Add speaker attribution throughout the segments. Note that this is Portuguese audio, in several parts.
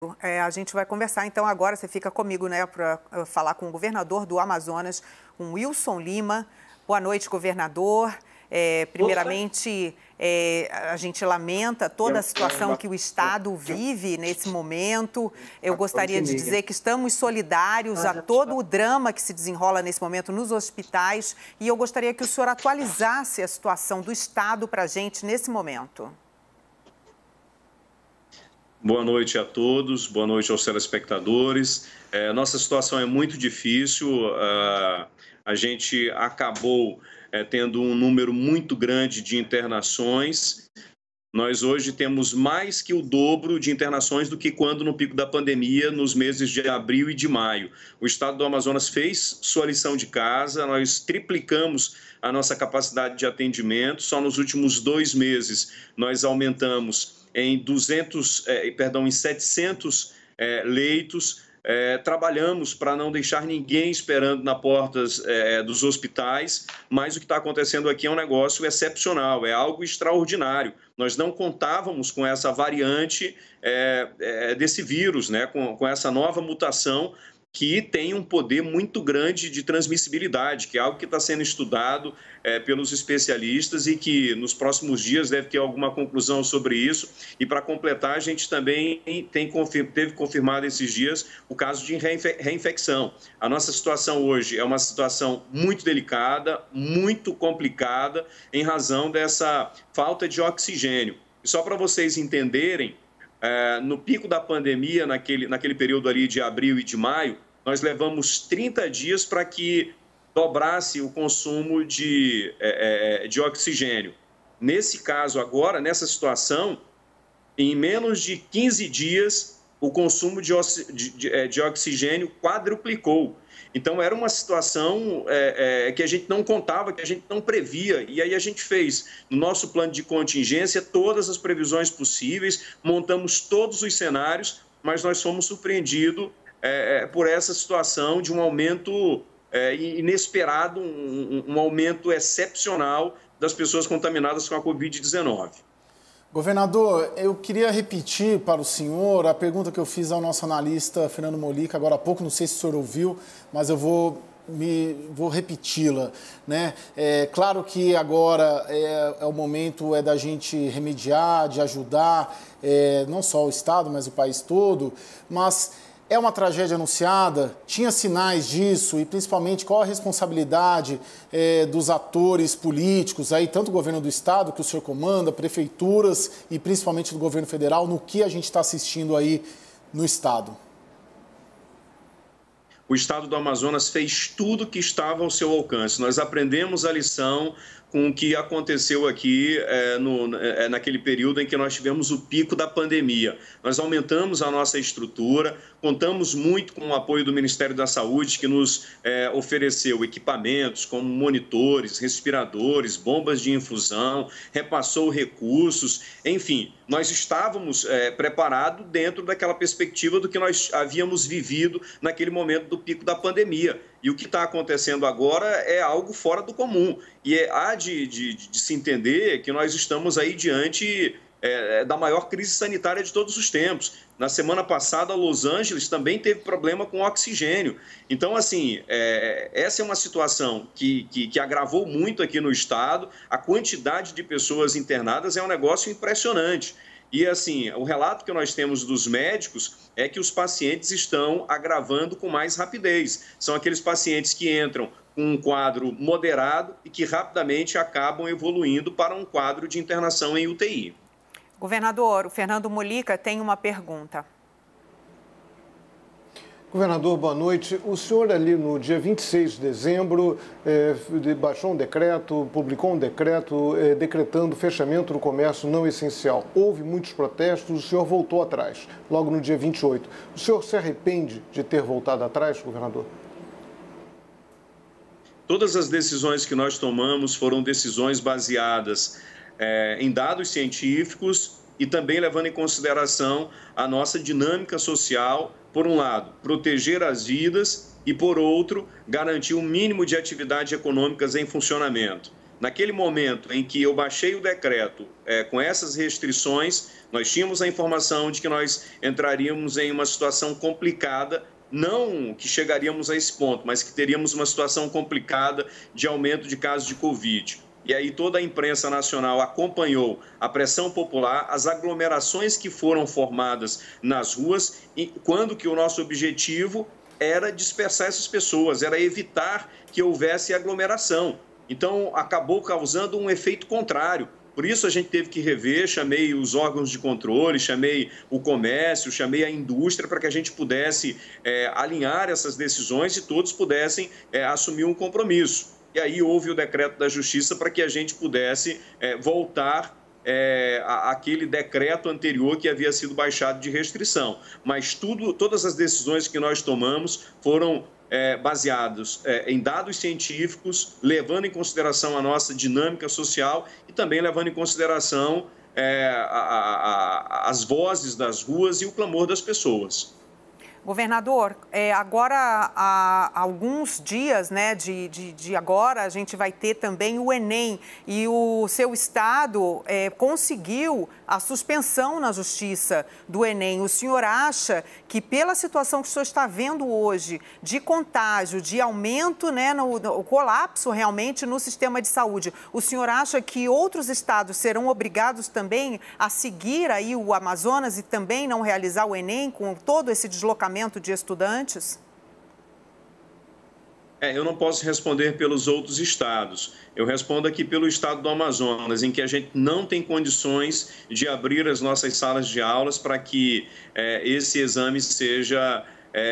Speaker 1: A gente vai conversar, então agora você fica comigo, né, para falar com o governador do Amazonas, com Wilson Lima. Boa noite, governador. Primeiramente, a gente lamenta toda a situação que o Estado vive nesse momento. Eu gostaria de dizer que estamos solidários a todo o drama que se desenrola nesse momento nos hospitais e eu gostaria que o senhor atualizasse a situação do Estado para a gente nesse momento.
Speaker 2: Boa noite a todos, boa noite aos telespectadores. Nossa situação é muito difícil, a gente acabou tendo um número muito grande de internações. Nós hoje temos mais que o dobro de internações do que quando no pico da pandemia, nos meses de abril e de maio. O estado do Amazonas fez sua lição de casa, nós triplicamos a nossa capacidade de atendimento. Só nos últimos 2 meses nós aumentamos em 700 leitos. Trabalhamos para não deixar ninguém esperando nas portas dos hospitais, mas o que está acontecendo aqui é um negócio excepcional, é algo extraordinário. Nós não contávamos com essa variante desse vírus, né? Com essa nova mutação que tem um poder muito grande de transmissibilidade, que é algo que está sendo estudado pelos especialistas e que nos próximos dias deve ter alguma conclusão sobre isso. E para completar, a gente também teve confirmado esses dias o caso de reinfecção. A nossa situação hoje é uma situação muito delicada, muito complicada, em razão dessa falta de oxigênio. E só para vocês entenderem, no pico da pandemia, naquele período ali de abril e de maio, nós levamos 30 dias para que dobrasse o consumo de oxigênio. Nesse caso agora, nessa situação, em menos de 15 dias, o consumo de oxigênio quadruplicou. Então, era uma situação que a gente não contava, que a gente não previa. E aí a gente fez, no nosso plano de contingência, todas as previsões possíveis, montamos todos os cenários, mas nós fomos surpreendidos por essa situação de um aumento inesperado, um aumento excepcional das pessoas contaminadas com a Covid-19.
Speaker 3: Governador, eu queria repetir para o senhor a pergunta que eu fiz ao nosso analista Fernando Molica agora há pouco, não sei se o senhor ouviu, mas eu vou repeti-la, né? Claro que agora o momento da gente remediar, de ajudar, não só o Estado, mas o país todo, mas é uma tragédia anunciada? Tinha sinais disso? E, principalmente, qual a responsabilidade dos atores políticos, aí, tanto o governo do Estado, que o senhor comanda, prefeituras e, principalmente, do governo federal, no que a gente está assistindo aí no Estado?
Speaker 2: O Estado do Amazonas fez tudo que estava ao seu alcance. Nós aprendemos a lição com o que aconteceu aqui naquele período em que nós tivemos o pico da pandemia. Nós aumentamos a nossa estrutura, contamos muito com o apoio do Ministério da Saúde, que nos ofereceu equipamentos como monitores, respiradores, bombas de infusão, repassou recursos, enfim, nós estávamos preparados dentro daquela perspectiva do que nós havíamos vivido naquele momento do pico da pandemia. E o que está acontecendo agora é algo fora do comum. E há de se entender que nós estamos aí diante da maior crise sanitária de todos os tempos. Na semana passada, Los Angeles também teve problema com oxigênio. Então, assim, essa é uma situação que agravou muito aqui no estado. A quantidade de pessoas internadas é um negócio impressionante. E, assim, o relato que nós temos dos médicos é que os pacientes estão agravando com mais rapidez. São aqueles pacientes que entram com um quadro moderado e que rapidamente acabam evoluindo para um quadro de internação em UTI.
Speaker 1: Governador, o Fernando Molica tem uma pergunta.
Speaker 4: Governador, boa noite. O senhor ali no dia 26 de dezembro baixou um decreto, publicou um decreto decretando o fechamento do comércio não essencial. Houve muitos protestos, o senhor voltou atrás, logo no dia 28. O senhor se arrepende de ter voltado atrás, governador?
Speaker 2: Todas as decisões que nós tomamos foram decisões baseadas em dados científicos e também levando em consideração a nossa dinâmica social. Por um lado, proteger as vidas e, por outro, garantir o mínimo de atividades econômicas em funcionamento. Naquele momento em que eu baixei o decreto com essas restrições, nós tínhamos a informação de que nós entraríamos em uma situação complicada, não que chegaríamos a esse ponto, mas que teríamos uma situação complicada de aumento de casos de Covid. E aí toda a imprensa nacional acompanhou a pressão popular, as aglomerações que foram formadas nas ruas, e quando que o nosso objetivo era dispersar essas pessoas, era evitar que houvesse aglomeração. Então, acabou causando um efeito contrário. Por isso, a gente teve que rever, chamei os órgãos de controle, chamei o comércio, chamei a indústria para que a gente pudesse alinhar essas decisões e todos pudessem assumir um compromisso. E aí houve o decreto da Justiça para que a gente pudesse voltar àquele decreto anterior que havia sido baixado de restrição. Mas todas as decisões que nós tomamos foram baseados em dados científicos, levando em consideração a nossa dinâmica social e também levando em consideração as vozes das ruas e o clamor das pessoas.
Speaker 1: Governador, agora há alguns dias, né, de agora, a gente vai ter também o Enem e o seu estado conseguiu a suspensão na Justiça do Enem. O senhor acha que pela situação que o senhor está vendo hoje, de contágio, de aumento, né, no colapso realmente no sistema de saúde, o senhor acha que outros estados serão obrigados também a seguir aí o Amazonas e também não realizar o Enem com todo esse deslocamento de estudantes?
Speaker 2: Eu não posso responder pelos outros estados. Eu respondo aqui pelo estado do Amazonas, em que a gente não tem condições de abrir as nossas salas de aulas para que esse exame seja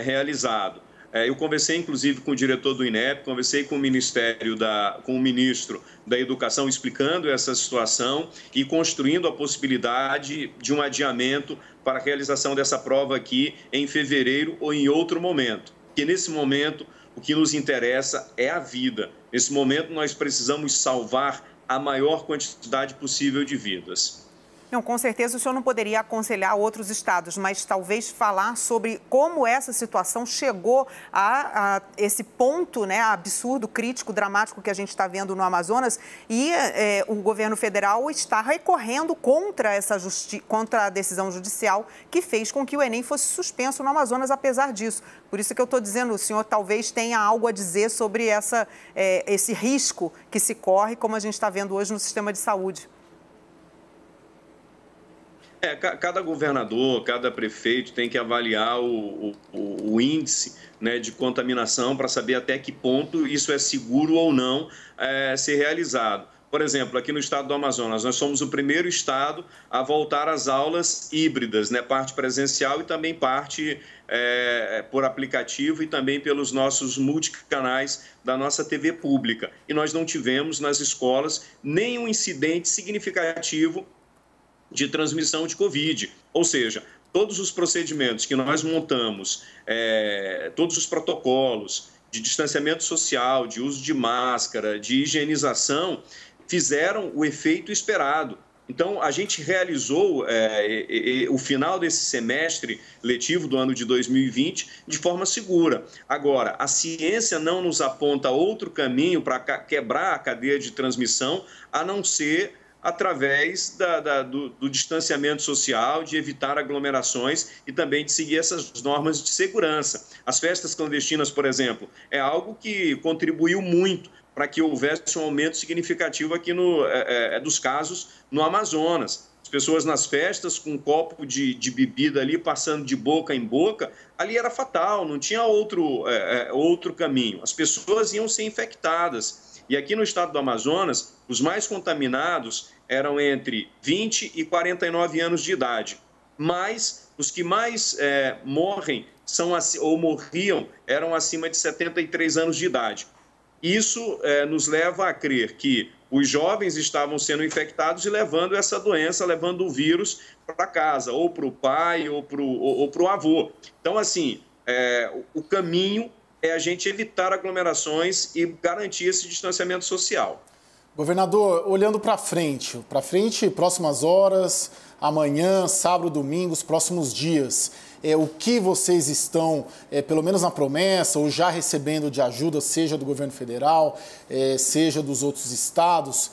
Speaker 2: realizado. Eu conversei, inclusive, com o diretor do INEP, conversei com o ministro da Educação, explicando essa situação e construindo a possibilidade de um adiamento para a realização dessa prova aqui em fevereiro ou em outro momento. Porque nesse momento, o que nos interessa é a vida. Nesse momento, nós precisamos salvar a maior quantidade possível de vidas.
Speaker 1: Não, com certeza o senhor não poderia aconselhar outros estados, mas talvez falar sobre como essa situação chegou a esse ponto, né, absurdo, crítico, dramático que a gente está vendo no Amazonas e o governo federal está recorrendo contra a decisão judicial que fez com que o Enem fosse suspenso no Amazonas, apesar disso. Por isso que eu estou dizendo, o senhor talvez tenha algo a dizer sobre esse risco que se corre, como a gente está vendo hoje no sistema de saúde.
Speaker 2: Cada governador, cada prefeito tem que avaliar o índice, né, de contaminação para saber até que ponto isso é seguro ou não ser realizado. Por exemplo, aqui no estado do Amazonas, nós somos o primeiro estado a voltar às aulas híbridas, né, parte presencial e também parte por aplicativo e também pelos nossos multicanais da nossa TV pública. E nós não tivemos nas escolas nenhum incidente significativo de transmissão de Covid, ou seja, todos os procedimentos que nós montamos, todos os protocolos de distanciamento social, de uso de máscara, de higienização, fizeram o efeito esperado. Então, a gente realizou o final desse semestre letivo do ano de 2020 de forma segura. Agora, a ciência não nos aponta outro caminho para quebrar a cadeia de transmissão, a não ser através do distanciamento social, de evitar aglomerações e também de seguir essas normas de segurança. As festas clandestinas, por exemplo, é algo que contribuiu muito para que houvesse um aumento significativo aqui dos casos no Amazonas. As pessoas nas festas com um copo de bebida ali, passando de boca em boca, ali era fatal, não tinha outro caminho. As pessoas iam ser infectadas. E aqui no estado do Amazonas, os mais contaminados eram entre 20 e 49 anos de idade. Mas os que mais morriam eram acima de 73 anos de idade. Isso nos leva a crer que os jovens estavam sendo infectados e levando essa doença, levando o vírus para casa, ou para o pai ou para o avô. Então, assim, o caminho é a gente evitar aglomerações e garantir esse distanciamento social.
Speaker 3: Governador, olhando para frente, próximas horas, amanhã, sábado, domingo, os próximos dias, o que vocês estão, pelo menos na promessa, ou já recebendo de ajuda, seja do governo federal, seja dos outros estados,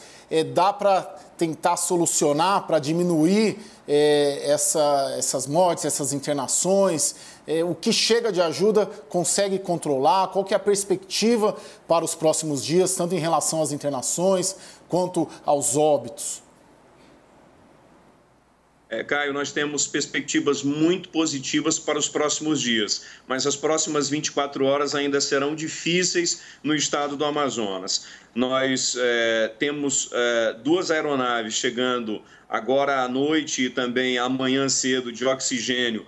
Speaker 3: dá para tentar solucionar, para diminuir essas mortes, essas internações? O que chega de ajuda consegue controlar? Qual que é a perspectiva para os próximos dias, tanto em relação às internações quanto aos óbitos?
Speaker 2: Caio, nós temos perspectivas muito positivas para os próximos dias, mas as próximas 24 horas ainda serão difíceis no estado do Amazonas. Nós temos 2 aeronaves chegando agora à noite e também amanhã cedo de oxigênio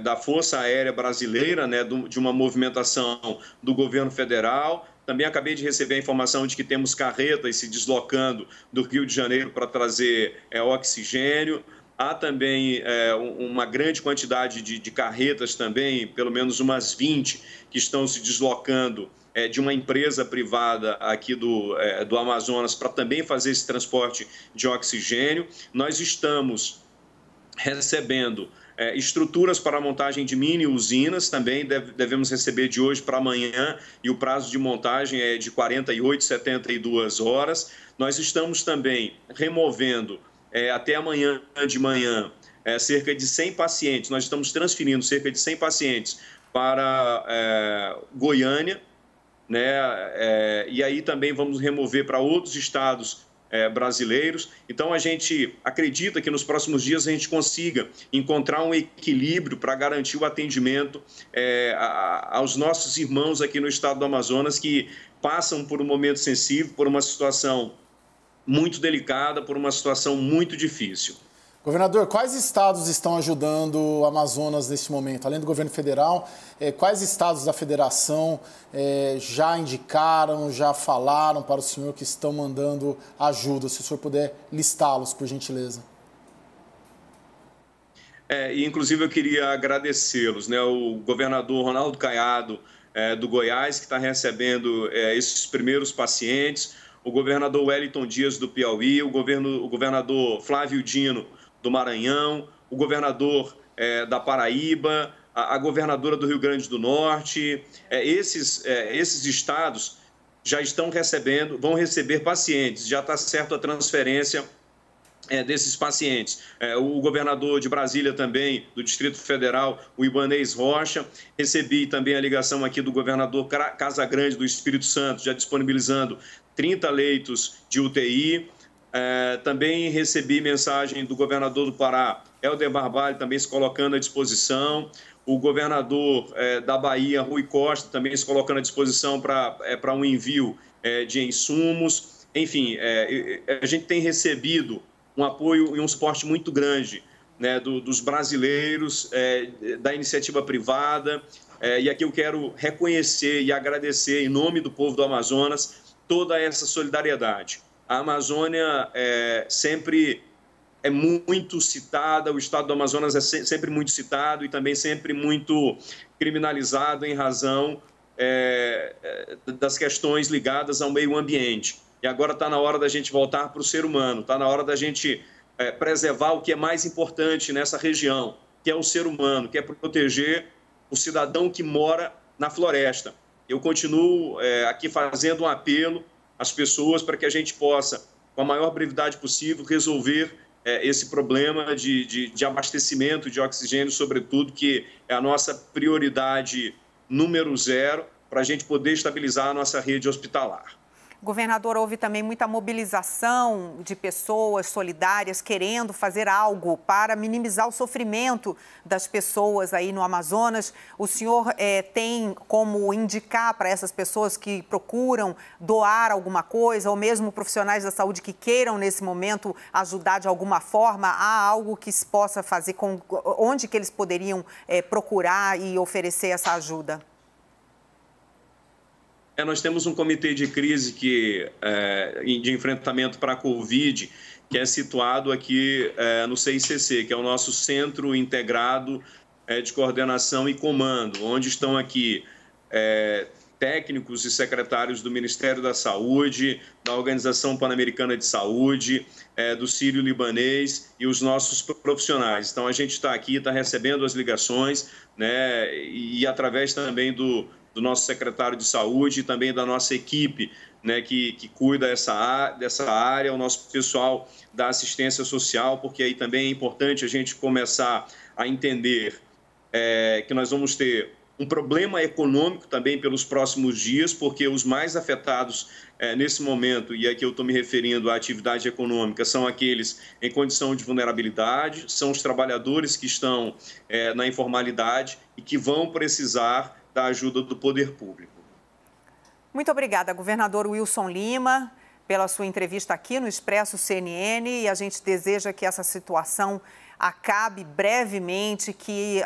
Speaker 2: da Força Aérea Brasileira, né, de uma movimentação do governo federal. Também acabei de receber a informação de que temos carretas se deslocando do Rio de Janeiro para trazer oxigênio. Há também uma grande quantidade de carretas também, pelo menos umas 20, que estão se deslocando de uma empresa privada aqui do Amazonas para também fazer esse transporte de oxigênio. Nós estamos recebendo estruturas para a montagem de mini usinas, também devemos receber de hoje para amanhã, e o prazo de montagem é de 48, 72 horas. Nós estamos também removendo até amanhã de manhã cerca de 100 pacientes, nós estamos transferindo cerca de 100 pacientes para Goiânia, né? E aí também vamos remover para outros estados brasileiros. Então, a gente acredita que nos próximos dias a gente consiga encontrar um equilíbrio para garantir o atendimento aos nossos irmãos aqui no estado do Amazonas, que passam por um momento sensível, por uma situação muito delicada, por uma situação muito difícil.
Speaker 3: Governador, quais estados estão ajudando o Amazonas nesse momento? Além do governo federal, quais estados da federação já indicaram, já falaram para o senhor que estão mandando ajuda? Se o senhor puder listá-los, por gentileza.
Speaker 2: Inclusive, eu queria agradecê-los, né? O governador Ronaldo Caiado, do Goiás, que está recebendo esses primeiros pacientes, o governador Wellington Dias, do Piauí, o governador Flávio Dino, do Maranhão, o governador da Paraíba, a governadora do Rio Grande do Norte. Esses estados já estão recebendo, vão receber pacientes, já está certo a transferência desses pacientes. O governador de Brasília também, do Distrito Federal, o Ibanez Rocha. Recebi também a ligação aqui do governador Casagrande, do Espírito Santo, já disponibilizando 30 leitos de UTI. Também recebi mensagem do governador do Pará, Helder Barbalho, também se colocando à disposição. O governador da Bahia, Rui Costa, também se colocando à disposição para um envio de insumos. Enfim, a gente tem recebido um apoio e um suporte muito grande, né, dos brasileiros, da iniciativa privada. E aqui eu quero reconhecer e agradecer, em nome do povo do Amazonas, toda essa solidariedade. A Amazônia sempre é muito citada, o estado do Amazonas é sempre muito citado e também sempre muito criminalizado em razão das questões ligadas ao meio ambiente. E agora está na hora da gente voltar para o ser humano, está na hora da gente preservar o que é mais importante nessa região, que é o ser humano, que é proteger o cidadão que mora na floresta. Eu continuo aqui fazendo um apelo às pessoas para que a gente possa, com a maior brevidade possível, resolver esse problema de abastecimento de oxigênio, sobretudo, que é a nossa prioridade número 0, para a gente poder estabilizar a nossa rede hospitalar.
Speaker 1: Governador, houve também muita mobilização de pessoas solidárias querendo fazer algo para minimizar o sofrimento das pessoas aí no Amazonas. O senhor tem como indicar para essas pessoas que procuram doar alguma coisa, ou mesmo profissionais da saúde que queiram, nesse momento, ajudar de alguma forma? Há algo que se possa fazer, onde que eles poderiam procurar e oferecer essa ajuda?
Speaker 2: Nós temos um comitê de crise de enfrentamento para a Covid, que é situado aqui no CICC, que é o nosso Centro Integrado de Coordenação e Comando, onde estão aqui técnicos e secretários do Ministério da Saúde, da Organização Pan-Americana de Saúde, do Sírio-Libanês e os nossos profissionais. Então, a gente está aqui, está recebendo as ligações, né, e através também do nosso secretário de Saúde e também da nossa equipe, né, que cuida dessa área, o nosso pessoal da assistência social, porque aí também é importante a gente começar a entender que nós vamos ter um problema econômico também pelos próximos dias, porque os mais afetados nesse momento, e aqui eu estou me referindo à atividade econômica, são aqueles em condição de vulnerabilidade, são os trabalhadores que estão na informalidade e que vão precisar da ajuda do poder público.
Speaker 1: Muito obrigada, governador Wilson Lima, pela sua entrevista aqui no Expresso CNN, e a gente deseja que essa situação acabe brevemente, que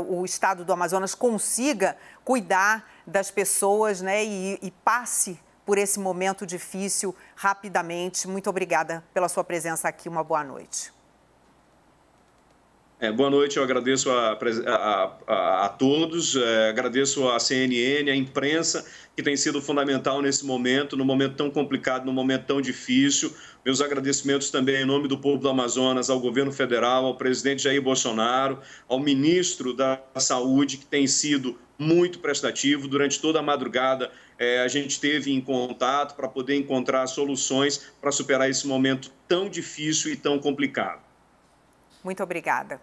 Speaker 1: o estado do Amazonas consiga cuidar das pessoas, né, e passe por esse momento difícil rapidamente. Muito obrigada pela sua presença aqui. Uma boa noite.
Speaker 2: Boa noite, eu agradeço a todos, agradeço à CNN, à imprensa, que tem sido fundamental nesse momento, num momento tão complicado, num momento tão difícil. Meus agradecimentos também em nome do povo do Amazonas, ao governo federal, ao presidente Jair Bolsonaro, ao ministro da Saúde, que tem sido muito prestativo. Durante toda a madrugada, a gente esteve em contato para poder encontrar soluções para superar esse momento tão difícil e tão complicado.
Speaker 1: Muito obrigada.